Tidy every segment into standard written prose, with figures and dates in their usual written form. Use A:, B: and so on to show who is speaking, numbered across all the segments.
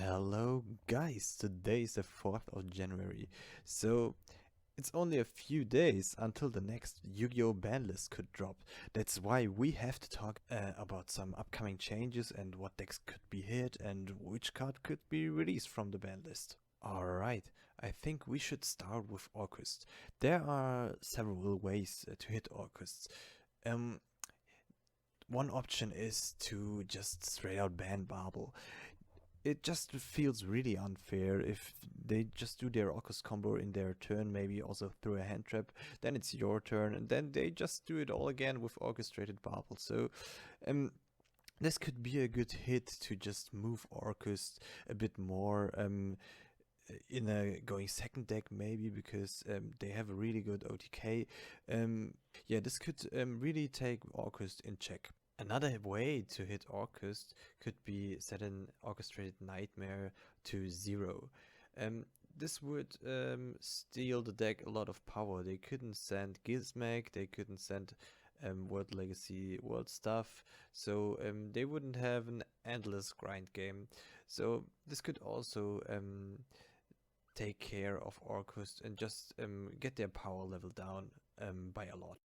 A: Hello guys, today is the 4th of January, so it's only a few days until the next Yu-Gi-Oh! Bannlist could drop. That's why we have to talk about some upcoming changes and what decks could be hit and which card could be released from the bannlist. Alright, I think we should start with Orcust. There are several ways to hit Orcusts. Um, One option is to just straight out ban Babel. It just feels really unfair if they just do their Orcus combo in their turn, maybe also through a hand trap, then it's your turn, and then they just do it all again with orchestrated Babel. So this could be a good hit to just move Orcus a bit more in a going second deck maybe, because they have a really good OTK. Yeah, this could really take Orcus in check. Another way to hit Orcust could be set an orchestrated nightmare to 0. This would steal the deck a lot of power. They couldn't send Gizmek, they couldn't send World Legacy, World Stuff, so they wouldn't have an endless grind game. So this could also take care of Orcust and just get their power level down by a lot.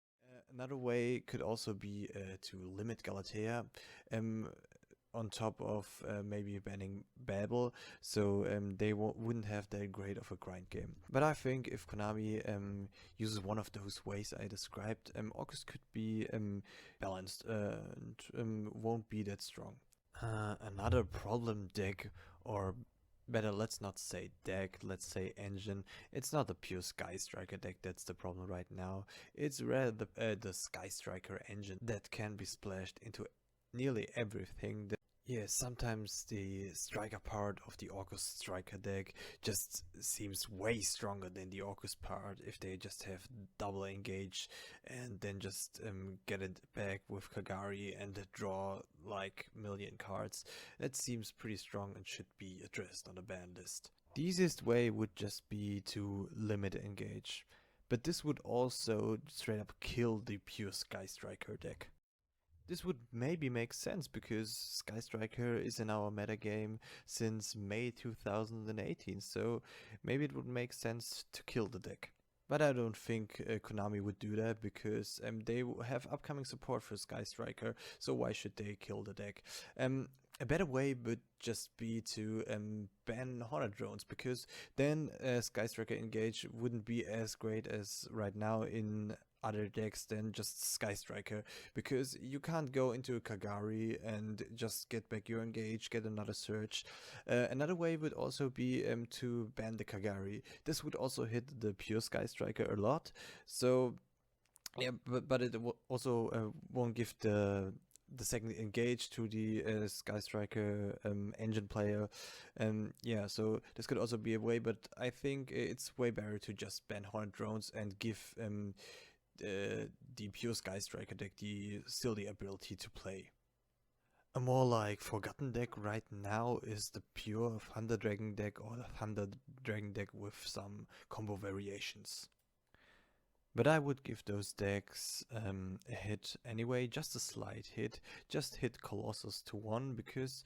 A: Another way could also be to limit Galatea on top of maybe banning Babel, so they wouldn't have that great of a grind game. But I think if Konami uses one of those ways I described, Orcus could be balanced and won't be that strong. Another problem deck, or better, let's not say deck, let's say engine. It's not the pure Sky Striker deck that's the problem right now. It's rather the Sky Striker engine that can be splashed into nearly everything. Yeah, sometimes the striker part of the Orcus striker deck just seems way stronger than the Orcus part if they just have double engage and then just get it back with Kagari and draw like million cards. That seems pretty strong and should be addressed on the ban list. The easiest way would just be to limit engage, but this would also straight up kill the pure Sky Striker deck. This would maybe make sense because Sky Striker is in our metagame since May 2018, so maybe it would make sense to kill the deck. But I don't think Konami would do that because they have upcoming support for Sky Striker, so why should they kill the deck? A better way would just be to ban Hornet drones, because then Sky Striker Engage wouldn't be as great as right now in other decks than just Sky Striker, because you can't go into Kagari and just get back your engage, get another search. Another way would also be to ban the Kagari. This would also hit the pure Sky Striker a lot, so yeah, but it also won't give the second engage to the Sky Striker engine player. Yeah, so this could also be a way, but I think it's way better to just ban Hornet drones and give the pure Sky Striker deck still the ability to play. A more like forgotten deck right now is the pure Thunder Dragon deck, or the Thunder Dragon deck with some combo variations. But I would give those decks a hit anyway, just a slight hit. Just hit Colossus to 1, because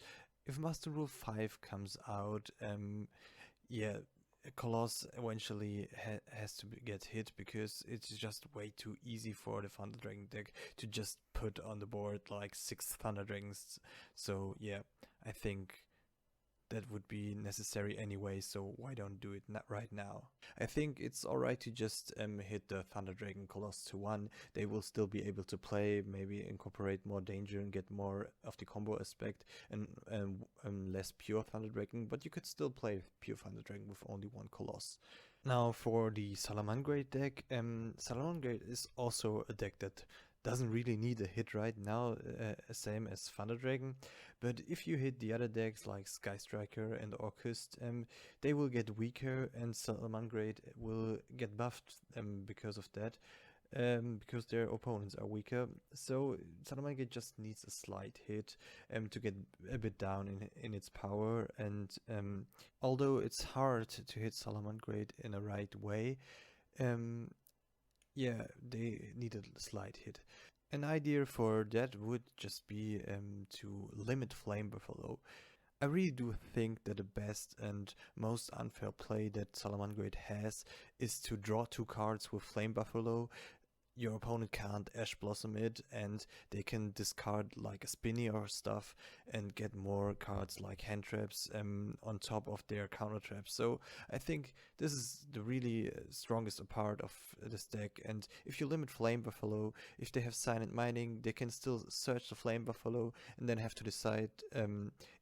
A: if Master Rule 5 comes out, yeah, Colossus eventually has to get hit, because it's just way too easy for the Thunder Dragon deck to just put on the board like 6 Thunder Dragons. So yeah, I think that would be necessary anyway, so why don't do it right now? I think it's alright to just hit the Thunder Dragon Colossus to 1. They will still be able to play, maybe incorporate more danger and get more of the combo aspect, and less pure Thunder Dragon, but you could still play pure Thunder Dragon with only 1 Colossus. Now for the Salamangreat deck, Salamangreat is also a deck that doesn't really need a hit right now, same as Thunder Dragon, but if you hit the other decks like Sky Striker and Orcust, they will get weaker, and Salamangreat will get buffed because of that, because their opponents are weaker. So Salamangreat just needs a slight hit to get a bit down in its power, and although it's hard to hit Salamangreat in a right way, yeah, they need a slight hit. An idea for that would just be to limit Flame Buffalo. I really do think that the best and most unfair play that Salamangreat has is to draw two cards with Flame Buffalo. Your opponent can't Ash Blossom it, and they can discard like a Spinny or stuff and get more cards like hand traps on top of their counter traps. So I think this is the really strongest part of this deck. And if you limit Flame Buffalo, if they have Silent Mining, they can still search the Flame Buffalo and then have to decide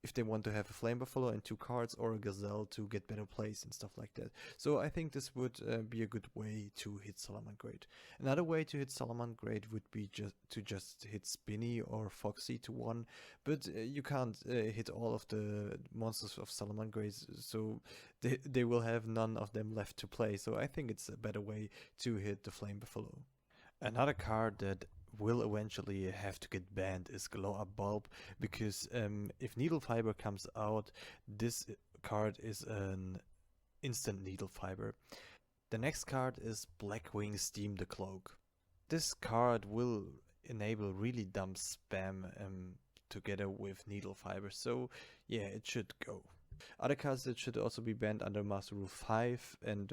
A: if they want to have a Flame Buffalo and two cards or a Gazelle to get better plays and stuff like that. So I think this would be a good way to hit Salamangreat. Another way to hit Salamangreat would be just hit Spinny or Foxy to one, but you can't hit all of the monsters of Salamangreat, so they will have none of them left to play. So I think it's a better way to hit the Flame Buffalo. Another card that will eventually have to get banned is Glow Up Bulb, because if Needle Fiber comes out, this card is an instant Needle Fiber. The next card is Blackwing Steam the Cloak. This card will enable really dumb spam together with Needle Fiber, so yeah, it should go. Other cards that should also be banned under Master Rule 5 and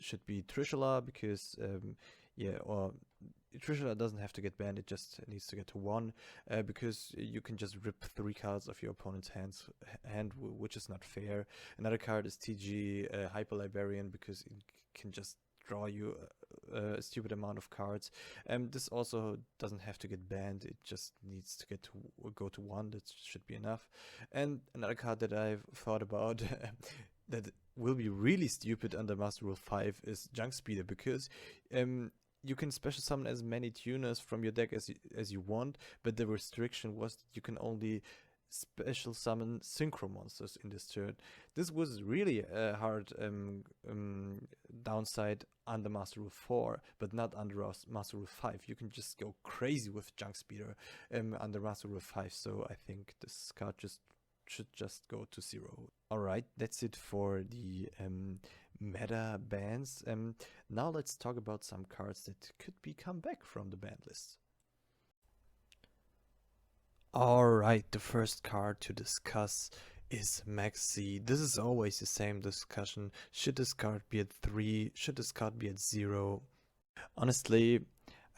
A: should be Trishula, because yeah, or Trishula doesn't have to get banned, it just needs to get to 1, because you can just rip 3 cards of your opponent's hand, which is not fair. Another card is TG Hyper Librarian, because it can just draw you a stupid amount of cards. This also doesn't have to get banned, it just needs to go to 1, that should be enough. And another card that I've thought about that will be really stupid under Master Rule 5 is Junk Speeder, because you can special summon as many tuners from your deck as you want, but the restriction was that you can only special summon synchro monsters in this turn. This was really a hard downside under Master Rule 4, but not under Master Rule 5. You can just go crazy with Junk Speeder under Master Rule 5, so I think this card should just go to 0. Alright, that's it for the meta bans. Now let's talk about some cards that could come back from the ban list. Alright, the first card to discuss is maxx-c. This is always the same discussion. Should this card be at 3? Should this card be at 0? Honestly,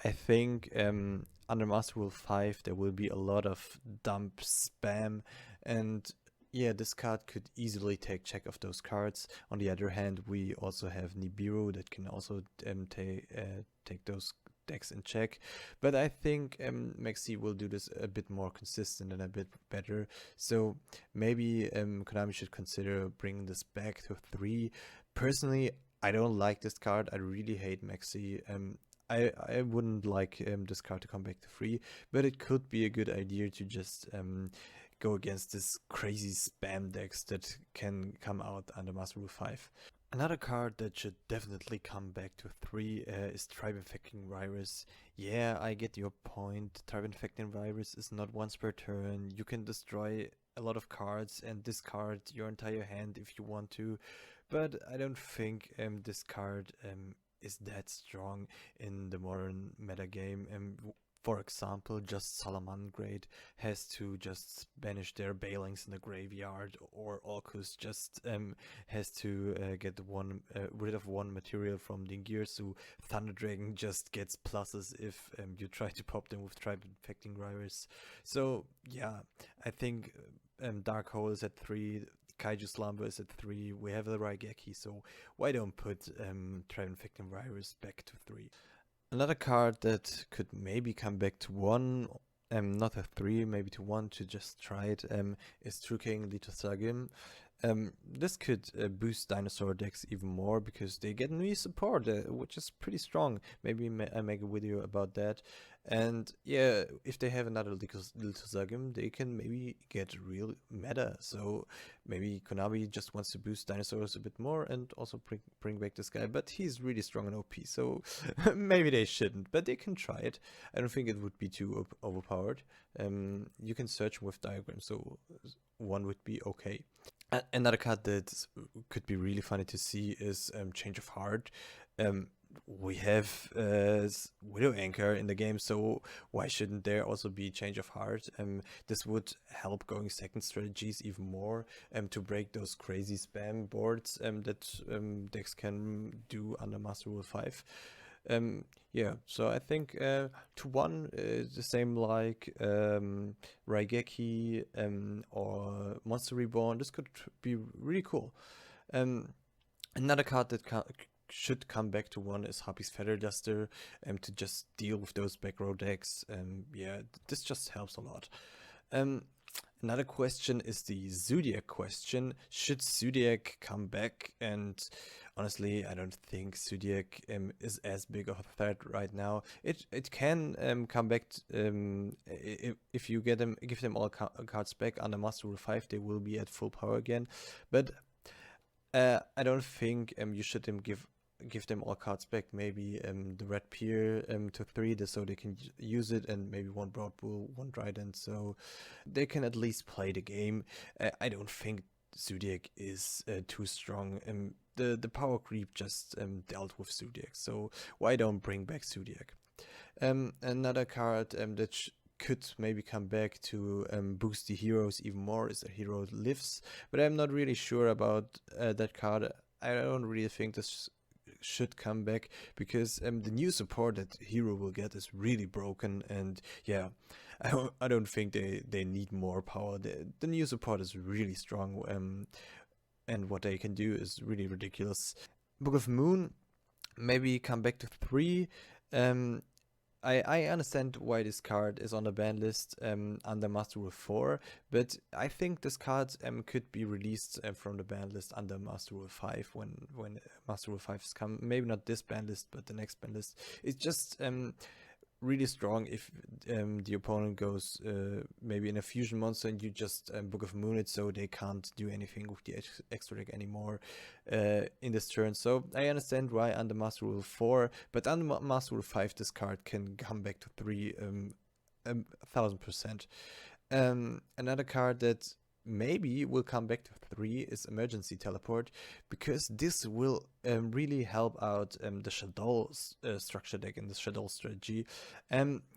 A: I think under Master Rule 5 there will be a lot of dump spam, and yeah, this card could easily take check of those cards. On the other hand, we also have Nibiru that can also take those decks in check, but I think maxx-c will do this a bit more consistent and a bit better, so maybe Konami should consider bringing this back to 3. Personally, I don't like this card. I really hate maxx-c. I wouldn't like this card to come back to 3, but it could be a good idea to just go against this crazy spam decks that can come out under Master Rule 5. Another card that should definitely come back to 3 is Tribe Infecting Virus. Yeah, I get your point. Tribe Infecting Virus is not once per turn. You can destroy a lot of cards and discard your entire hand if you want to, but I don't think this card is that strong in the modern metagame. For example, just Salamangreat has to just banish their Bailings in the graveyard, or Orcus just has to get rid of 1 material from Dingir, so Thunder Dragon just gets pluses if you try to pop them with Tribe Infecting Virus. So yeah, I think Dark Hole is at 3, Kaiju Slumber is at 3, we have the Raigeki, so why don't put Tribe Infecting Virus back to 3? Another card that could maybe come back to 1, not a 3, maybe to 1 to just try it, is True King Lithosagim. This could boost dinosaur decks even more because they get new support, which is pretty strong. Maybe I make a video about that. And yeah, if they have another Lithosagim, they can maybe get real meta. So maybe Konami just wants to boost dinosaurs a bit more and also bring back this guy. But he's really strong and OP, so maybe they shouldn't. But they can try it. I don't think it would be too overpowered. You can search with diagrams, so 1 would be okay. Another card that could be really funny to see is Change of Heart. we have Widow Anchor in the game, so why shouldn't there also be Change of Heart? This would help going second strategies even more to break those crazy spam boards that decks can do under Master Rule 5. Yeah, so I think 2-1 is the same like Raigeki or Monster Reborn. This could be really cool. Another card that should come back to 1 is Harpy's Feather Duster to just deal with those back row decks. Yeah, this just helps a lot. Another question is the Zodiac question. Should Zodiac come back? And honestly, I don't think Zodiac is as big of a threat right now. It can come back if you give them all cards back under Master Rule 5, they will be at full power again. But I don't think you should give them all cards back. Maybe the Red Pier to 3 so they can use it, and maybe 1 Broad Bull, 1 Trident, so they can at least play the game. I don't think Zodiac is too strong. The power creep just dealt with Zodiac, so why don't bring back Zodiac? Another card that could maybe come back to boost the heroes even more is a Hero Lives, but I'm not really sure about that card. I don't really think this should come back, because the new support that Hero will get is really broken, and yeah, I don't think they need more power. The new support is really strong, and what they can do is really ridiculous. Book of Moon, maybe come back to 3. I understand why this card is on the ban list under Master Rule 4, but I think this card could be released from the ban list under Master Rule 5 when Master Rule 5 is come. Maybe not this ban list, but the next ban list. It's just really strong if the opponent goes maybe in a fusion monster and you just Book of Moon it, so they can't do anything with the extra deck anymore in this turn. So I understand why under Master Rule 4, but under Master Rule 5 this card can come back to 3 1000%. Another card that maybe will come back to 3 is Emergency Teleport, because this will really help out the Shadow structure deck in the Shadow strategy,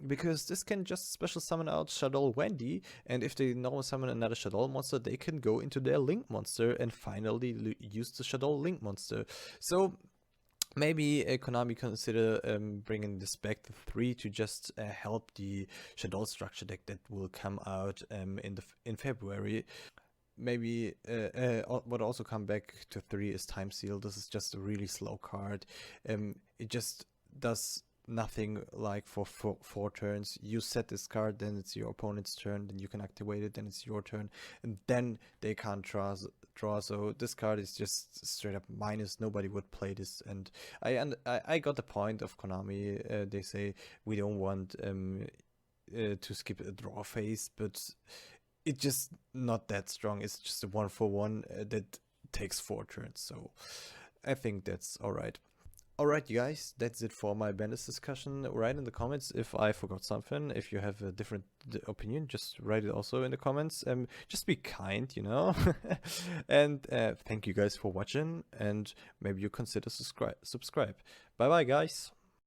A: because this can just special summon out Shadow Wendy, and if they normal summon another Shadow monster, they can go into their Link monster and finally use the Shadow Link monster. So maybe Konami consider bringing this back to 3 to just help the Shadow structure deck that will come out in February. Maybe what also come back to 3 is Time Seal. This is just a really slow card. It just does nothing like for 4 turns. You set this card, then it's your opponent's turn, then you can activate it, then it's your turn, and then they can't draw. So this card is just straight up minus. Nobody would play this, and I got the point of Konami. They say we don't want to skip a draw phase, but it's just not that strong. It's just a 1-for-1 that takes 4 turns, so I think that's alright. Alright, you guys, that's it for my Bannlist discussion. Write in the comments if I forgot something. If you have a different opinion, just write it also in the comments. Just be kind, you know. And thank you guys for watching, and maybe you consider subscribe. Bye bye, guys.